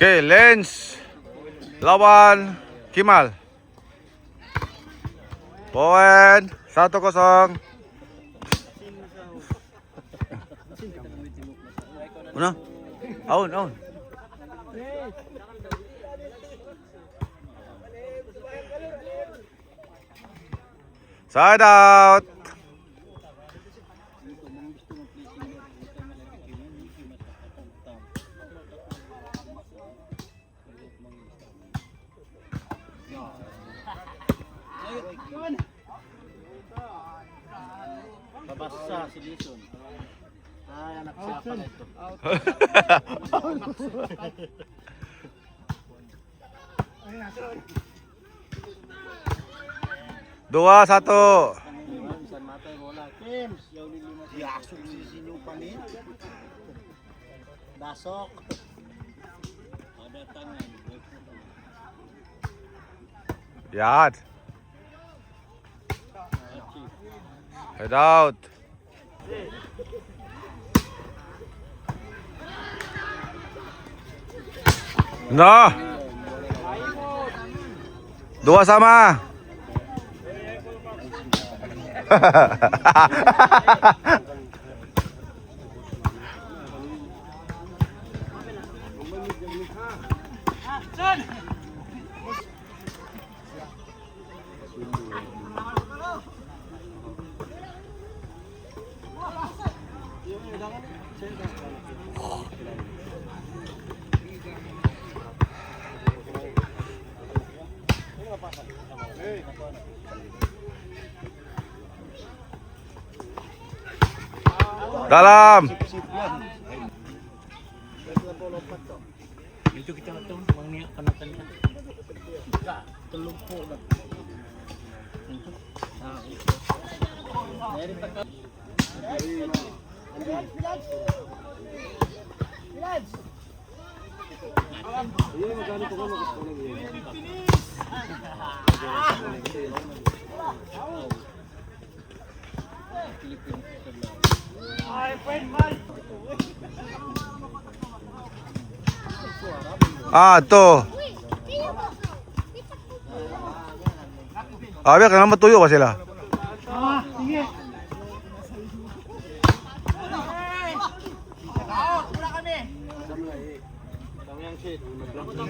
Okay, Lens lawan Kimal. Point 1-0. Una? Aun. Side out. Babasa si Lison. Ay, anak siya pala ito. Dua, satu. San matay bola. James, yaw ni lima si Asok si Sinyo Panin. Dasok. Ada tangan. Yan. Head out. No. Dua sama. Dalam. Itu kita tahu mangnya kanatan ka. Ka, tulog po na. Dari taka. Iya magkano ko magkano To. Abi, kenapa tuyo ba sila? Sige.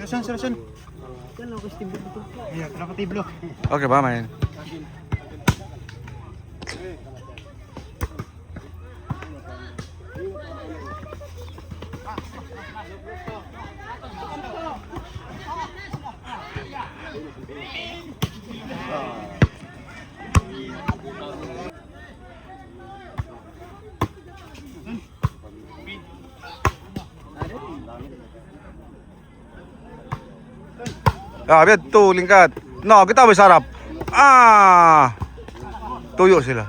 Saan? Yan lang, kasi tiblo dito. Ayan, nakatiblo. Okay ba, main? Biar tuh lingkat. No, kita bisa sarap. Tuyo sila.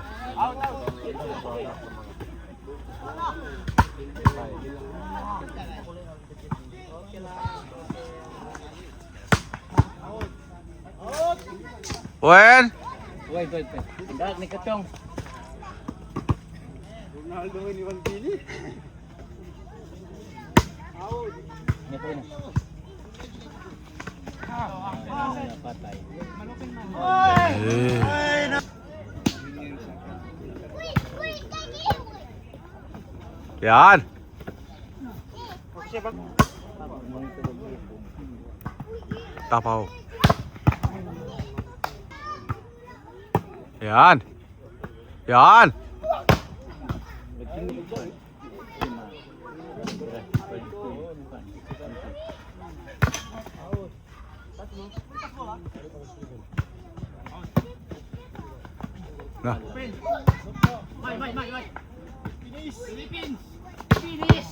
Wen. Wait. Tidak ni Katong. Ronaldo ini Iwan Pili. Out. Ni po na. Patay. Yan. Tapaw. Yan. Nah. Mai. Finish.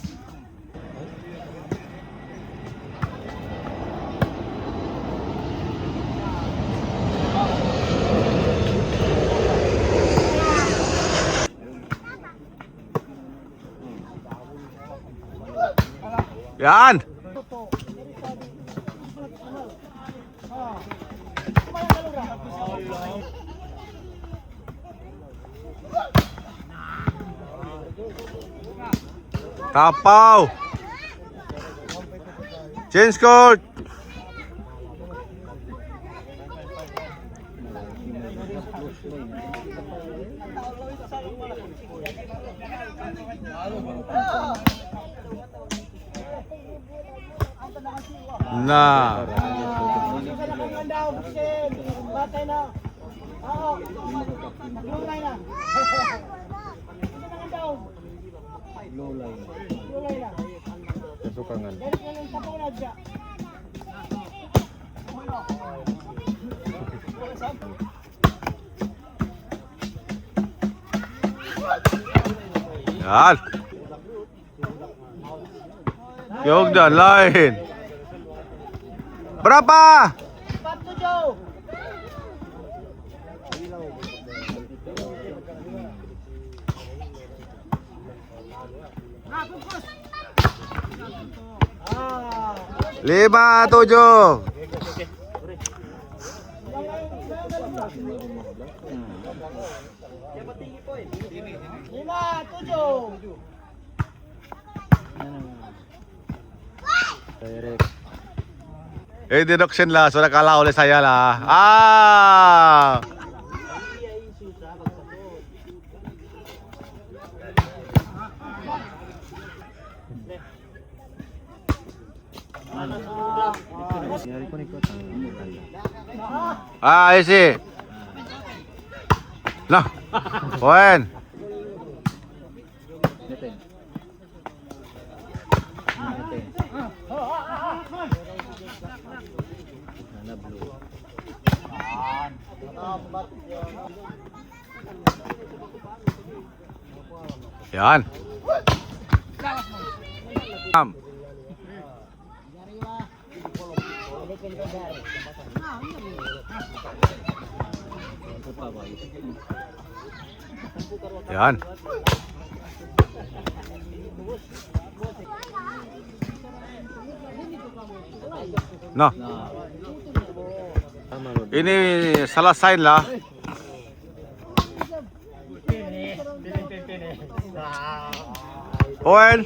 Yan. Tapaw. Change court. Na. Batay na. Oo. Lulay na. Lulay na. Kasukangan. Dali na lang tapunag siya. Yan. Yung dyan, lain. Berapa? Pato Joe. Ah. 5-7. Lima, tujuh. Direct. Eh, deduction lah. Sudah kalah oleh saya lah. Ah. Nyari ko ni ko. Ah, isi. Nah. Poin. Neten. Neten. Nana blue. Yan. Yan. Nah, ini selesai lah. Poin.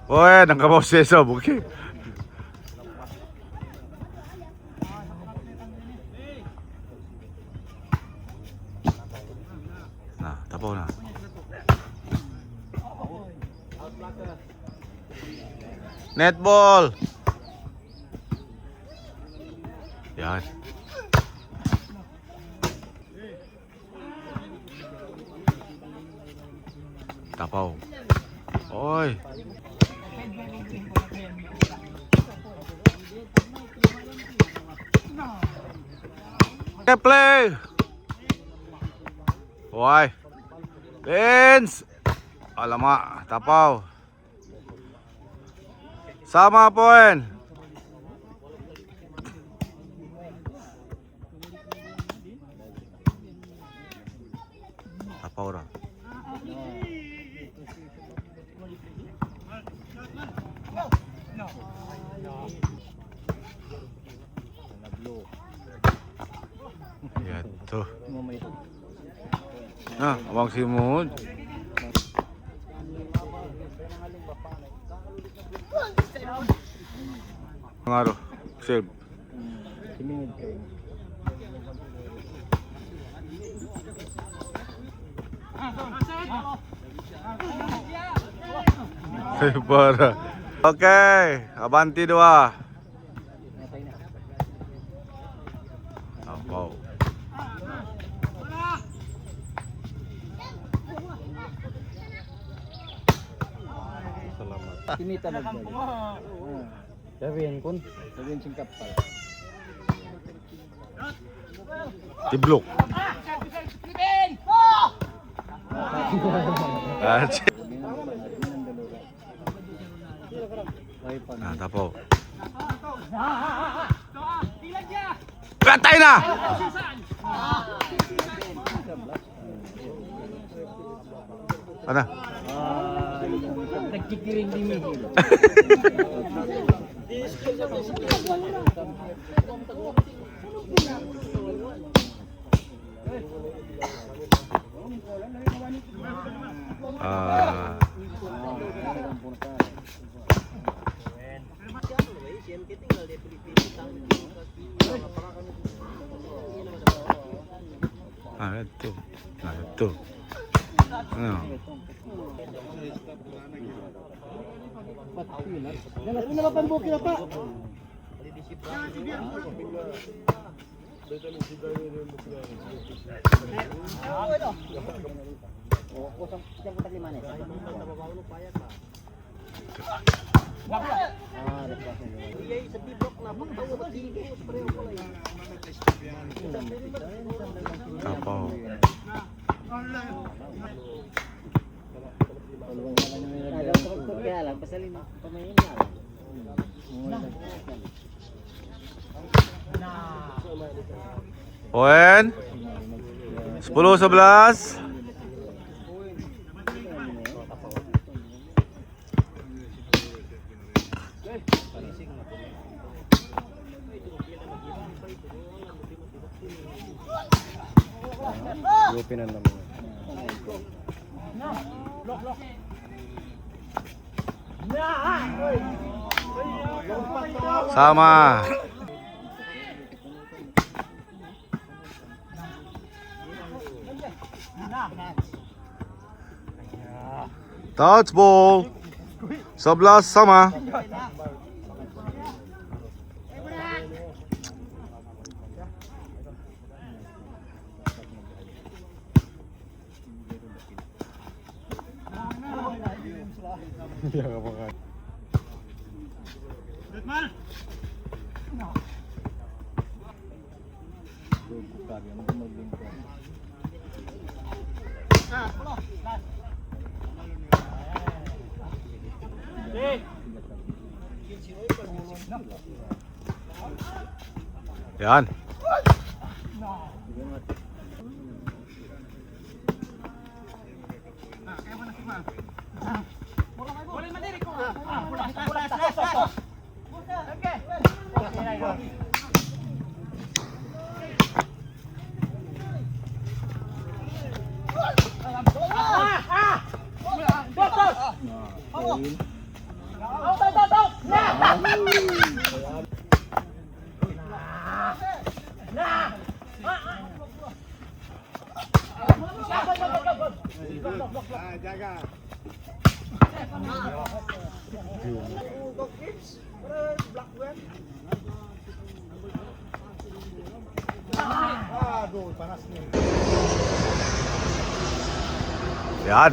Poin, ang kamoseso, buki. Nah, tapaw na. Netball. Yan. Tapaw. Oy. Play. Why? Lens. Alamak, tapaw. Sama poin. Tapaw ra. Nana blue. Yan to. Mamay. Nah, abang simut. Pengaruh. Sip. Simingid kayo. Parah. Oke, abanti 2. Natay na. Tapaw. Salamat. Kinita nagbalik. Sabihin kun. Sabihin sing kapal. Tiblok. Nah, tapaw. Katay na! Ano? Nagkikiring di mihil. Ah. Ito. Ito. Ano? Ano na pambuki na pa? Tapaw. Kaya lang, pasalin mo. Pamayin Owen? 10-11. Lupinan naman. Sama. Touch ball. 11 sama. Yan. Yan.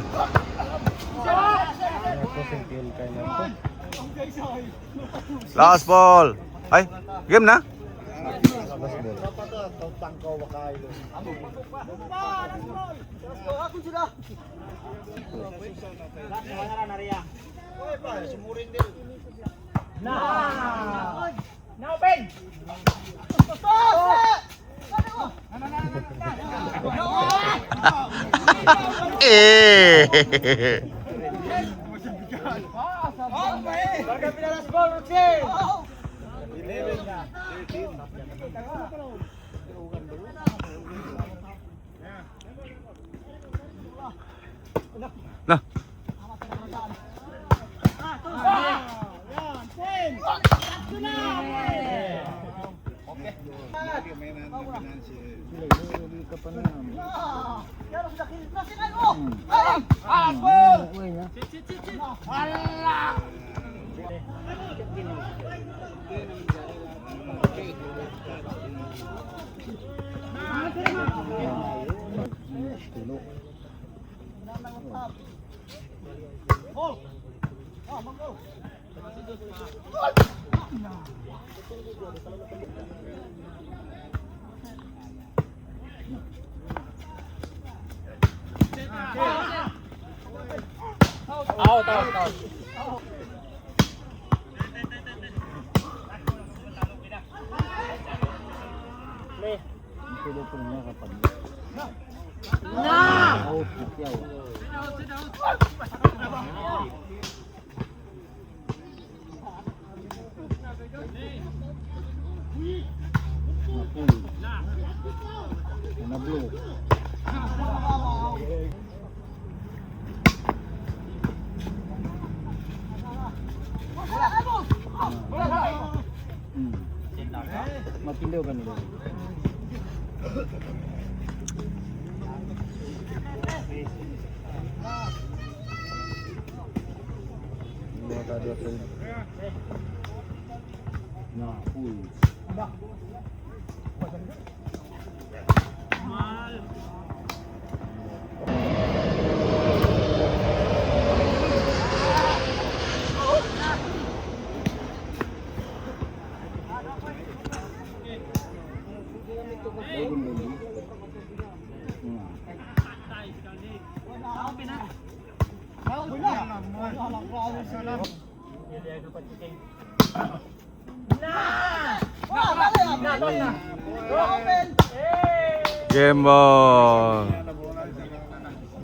Last ball. Ay, game na? Eh. Nah. Na blue. Makindaw ka nila. Na, full. Game on.